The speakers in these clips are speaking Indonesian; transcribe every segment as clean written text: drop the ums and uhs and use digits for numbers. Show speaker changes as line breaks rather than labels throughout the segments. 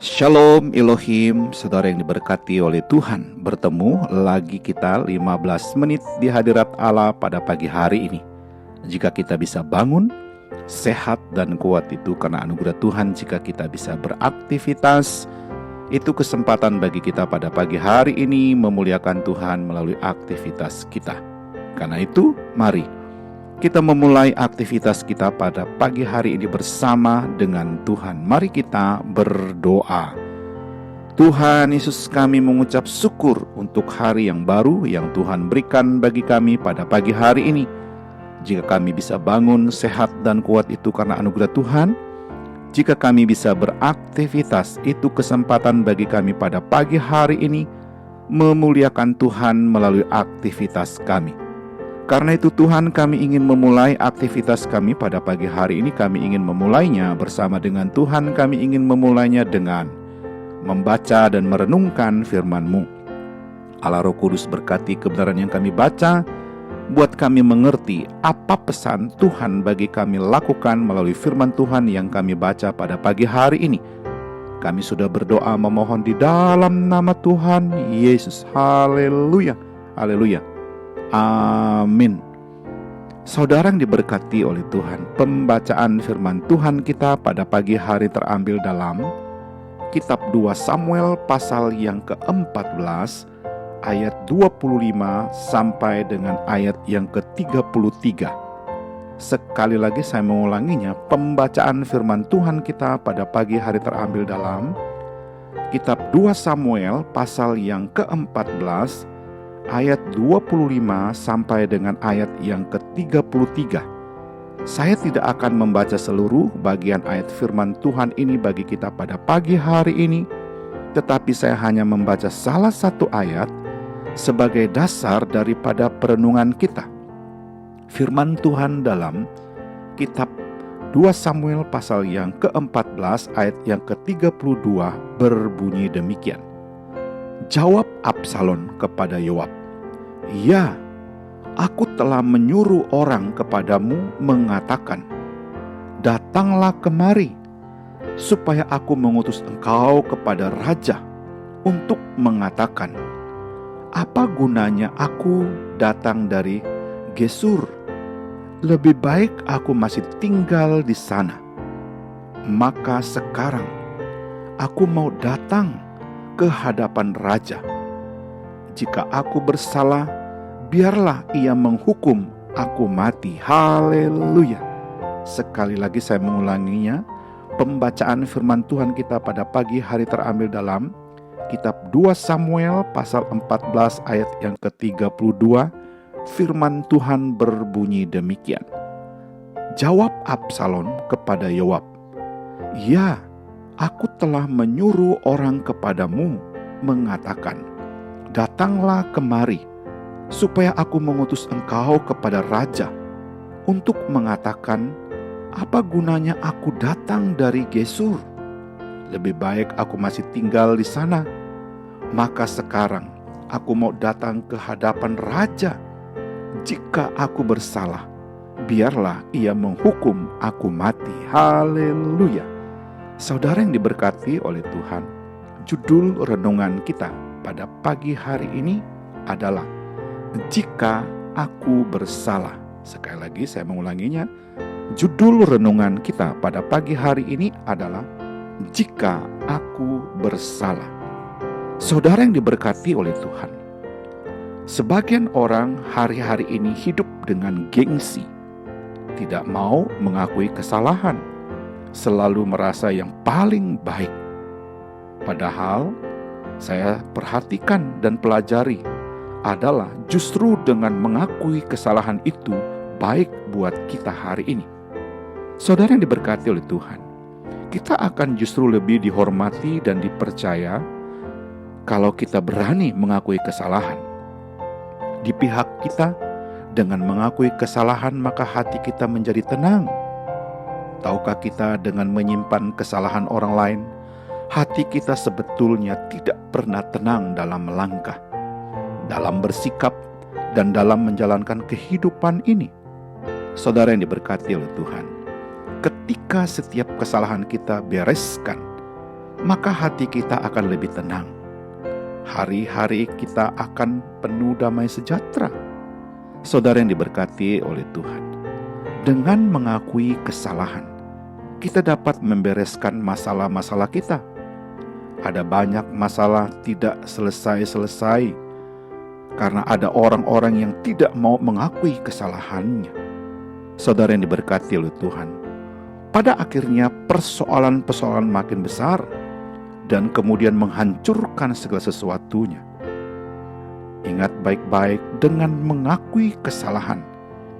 Shalom Elohim, saudara yang diberkati oleh Tuhan. Bertemu lagi kita 15 menit di hadirat Allah pada pagi hari ini. Jika kita bisa bangun, sehat dan kuat itu karena anugerah Tuhan. Jika kita bisa beraktivitas, itu kesempatan bagi kita pada pagi hari ini memuliakan Tuhan melalui aktivitas kita. Karena itu, mari kita memulai aktivitas kita pada pagi hari ini bersama dengan Tuhan. Mari kita berdoa. Tuhan Yesus, kami mengucap syukur untuk hari yang baru yang Tuhan berikan bagi kami pada pagi hari ini. Jika kami bisa bangun sehat dan kuat itu karena anugerah Tuhan. Jika kami bisa beraktivitas, itu kesempatan bagi kami pada pagi hari ini memuliakan Tuhan melalui aktivitas kami. Karena itu Tuhan, kami ingin memulai aktivitas kami pada pagi hari ini. Kami ingin memulainya bersama dengan Tuhan. Kami ingin memulainya dengan membaca dan merenungkan firman-Mu. Allah Roh Kudus berkati kebenaran yang kami baca, buat kami mengerti apa pesan Tuhan bagi kami lakukan melalui firman Tuhan yang kami baca pada pagi hari ini. Kami sudah berdoa memohon di dalam nama Tuhan Yesus. Haleluya, haleluya. Amin. Saudara yang diberkati oleh Tuhan, pembacaan firman Tuhan kita pada pagi hari terambil dalam kitab 2 Samuel pasal yang ke-14 ayat 25 sampai dengan ayat yang ke-33. Sekali lagi saya mengulanginya, pembacaan firman Tuhan kita pada pagi hari terambil dalam kitab 2 Samuel pasal yang ke-14 ayat 25 sampai dengan ayat yang ke-33. Saya tidak akan membaca seluruh bagian ayat firman Tuhan ini bagi kita pada pagi hari ini, tetapi saya hanya membaca salah satu ayat sebagai dasar daripada perenungan kita. Firman Tuhan dalam kitab 2 Samuel pasal yang ke-14 ayat yang ke-32 berbunyi demikian. Jawab Absalom kepada Yoab, "Ya, aku telah menyuruh orang kepadamu mengatakan, datanglah kemari, supaya aku mengutus engkau kepada raja untuk mengatakan, apa gunanya aku datang dari Gesur? Lebih baik aku masih tinggal di sana. Maka sekarang aku mau datang ke hadapan raja. Jika aku bersalah, biarlah ia menghukum aku mati." Haleluya. Sekali lagi saya mengulanginya. Pembacaan firman Tuhan kita pada pagi hari terambil dalam kitab 2 Samuel pasal 14 ayat yang ke-32. Firman Tuhan berbunyi demikian. Jawab Absalom kepada Yoab, "Ya, aku telah menyuruh orang kepadamu mengatakan, datanglah kemari, supaya aku mengutus engkau kepada raja untuk mengatakan, apa gunanya aku datang dari Gesur? Lebih baik aku masih tinggal di sana. Maka sekarang aku mau datang ke hadapan raja. Jika aku bersalah, biarlah ia menghukum aku mati." Haleluya. Saudara yang diberkati oleh Tuhan, judul renungan kita pada pagi hari ini adalah jika aku bersalah. Sekali lagi saya mengulanginya, judul renungan kita pada pagi hari ini adalah jika aku bersalah. Saudara yang diberkati oleh Tuhan, sebagian orang hari-hari ini hidup dengan gengsi, tidak mau mengakui kesalahan, selalu merasa yang paling baik. Padahal saya perhatikan dan pelajari adalah justru dengan mengakui kesalahan itu baik buat kita hari ini. Saudara yang diberkati oleh Tuhan, kita akan justru lebih dihormati dan dipercaya kalau kita berani mengakui kesalahan. Di pihak kita, dengan mengakui kesalahan maka hati kita menjadi tenang. Tahukah kita dengan menyimpan kesalahan orang lain, hati kita sebetulnya tidak pernah tenang dalam melangkah, dalam bersikap, dan dalam menjalankan kehidupan ini. Saudara yang diberkati oleh Tuhan, ketika setiap kesalahan kita bereskan, maka hati kita akan lebih tenang. Hari-hari kita akan penuh damai sejahtera. Saudara yang diberkati oleh Tuhan, dengan mengakui kesalahan, kita dapat membereskan masalah-masalah kita. Ada banyak masalah tidak selesai-selesai karena ada orang-orang yang tidak mau mengakui kesalahannya. Saudara yang diberkati oleh Tuhan, pada akhirnya persoalan-persoalan makin besar dan kemudian menghancurkan segala sesuatunya. Ingat baik-baik, dengan mengakui kesalahan,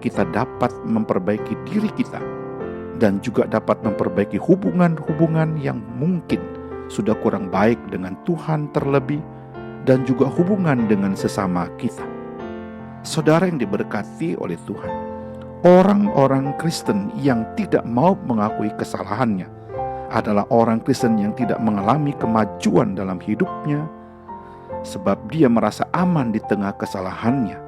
kita dapat memperbaiki diri kita dan juga dapat memperbaiki hubungan-hubungan yang mungkin sudah kurang baik dengan Tuhan terlebih, dan juga hubungan dengan sesama kita. Saudara yang diberkati oleh Tuhan, orang-orang Kristen yang tidak mau mengakui kesalahannya adalah orang Kristen yang tidak mengalami kemajuan dalam hidupnya, sebab dia merasa aman di tengah kesalahannya.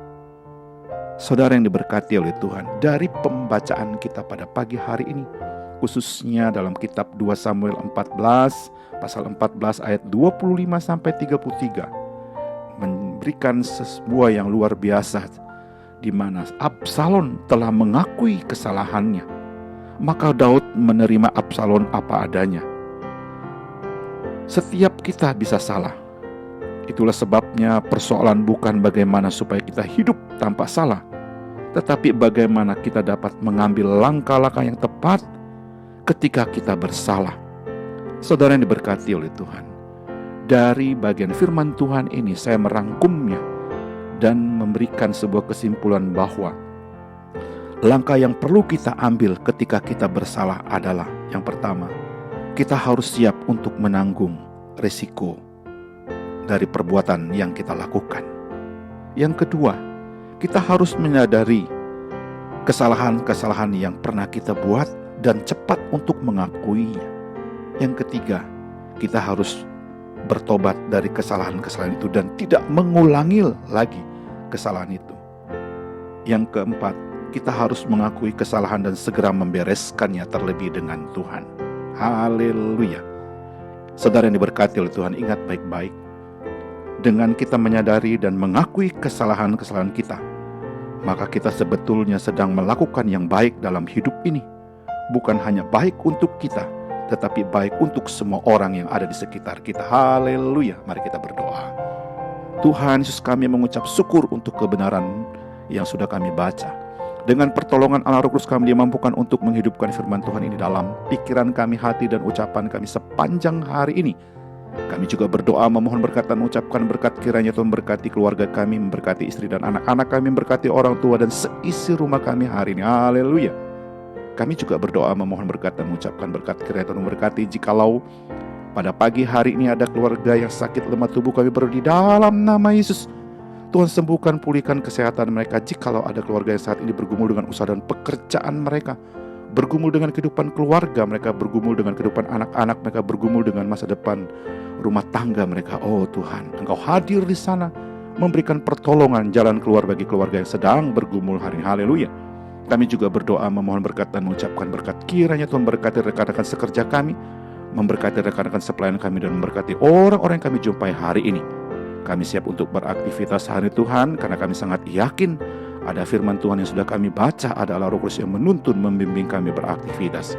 Saudara yang diberkati oleh Tuhan, dari pembacaan kita pada pagi hari ini, khususnya dalam kitab 2 Samuel 14, pasal 14 ayat 25-33, memberikan sebuah yang luar biasa, di mana Absalom telah mengakui kesalahannya. Maka Daud menerima Absalom apa adanya. Setiap kita bisa salah. Itulah sebabnya persoalan bukan bagaimana supaya kita hidup tanpa salah, tetapi bagaimana kita dapat mengambil langkah-langkah yang tepat ketika kita bersalah. Saudara yang diberkati oleh Tuhan, dari bagian firman Tuhan ini saya merangkumnya dan memberikan sebuah kesimpulan bahwa langkah yang perlu kita ambil ketika kita bersalah adalah, yang pertama, kita harus siap untuk menanggung risiko dari perbuatan yang kita lakukan. Yang kedua, kita harus menyadari kesalahan-kesalahan yang pernah kita buat dan cepat untuk mengakuinya. Yang ketiga, kita harus bertobat dari kesalahan-kesalahan itu dan tidak mengulangi lagi kesalahan itu. Yang keempat, kita harus mengakui kesalahan dan segera membereskannya terlebih dengan Tuhan. Haleluya. Saudara yang diberkati oleh Tuhan, ingat baik-baik. Dengan kita menyadari dan mengakui kesalahan-kesalahan kita, maka kita sebetulnya sedang melakukan yang baik dalam hidup ini. Bukan hanya baik untuk kita, tetapi baik untuk semua orang yang ada di sekitar kita. Haleluya. Mari kita berdoa. Tuhan Yesus, kami mengucap syukur untuk kebenaran yang sudah kami baca. Dengan pertolongan Allah Roh Kudus kami dimampukan untuk menghidupkan firman Tuhan ini dalam pikiran kami, hati, dan ucapan kami sepanjang hari ini. Kami juga berdoa memohon berkat dan mengucapkan berkat, kiranya Tuhan berkati keluarga kami, memberkati istri dan anak-anak kami, memberkati orang tua dan seisi rumah kami hari ini. Haleluya. Kami juga berdoa memohon berkat dan mengucapkan berkat, kiranya Tuhan memberkati jikalau pada pagi hari ini ada keluarga yang sakit lemah tubuh, kami berdoa di dalam nama Yesus, Tuhan sembuhkan, pulihkan kesehatan mereka. Jikalau ada keluarga yang saat ini bergumul dengan usaha dan pekerjaan mereka, bergumul dengan kehidupan keluarga mereka, bergumul dengan kehidupan anak-anak mereka, bergumul dengan masa depan rumah tangga mereka, oh Tuhan, Engkau hadir di sana, memberikan pertolongan, jalan keluar bagi keluarga yang sedang bergumul hari ini. Haleluya. Kami juga berdoa memohon berkat dan mengucapkan berkat, kiranya Tuhan berkati rekan-rekan sekerja kami, memberkati rekan-rekan sepelayan kami, dan memberkati orang-orang yang kami jumpai hari ini. Kami siap untuk beraktivitas hari Tuhan, karena kami sangat yakin ada firman Tuhan yang sudah kami baca, ada Allah Roh Kudus yang menuntun, membimbing kami beraktivitas.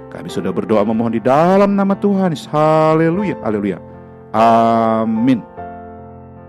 Kami sudah berdoa memohon di dalam nama Tuhan. Haleluya, haleluya, amin.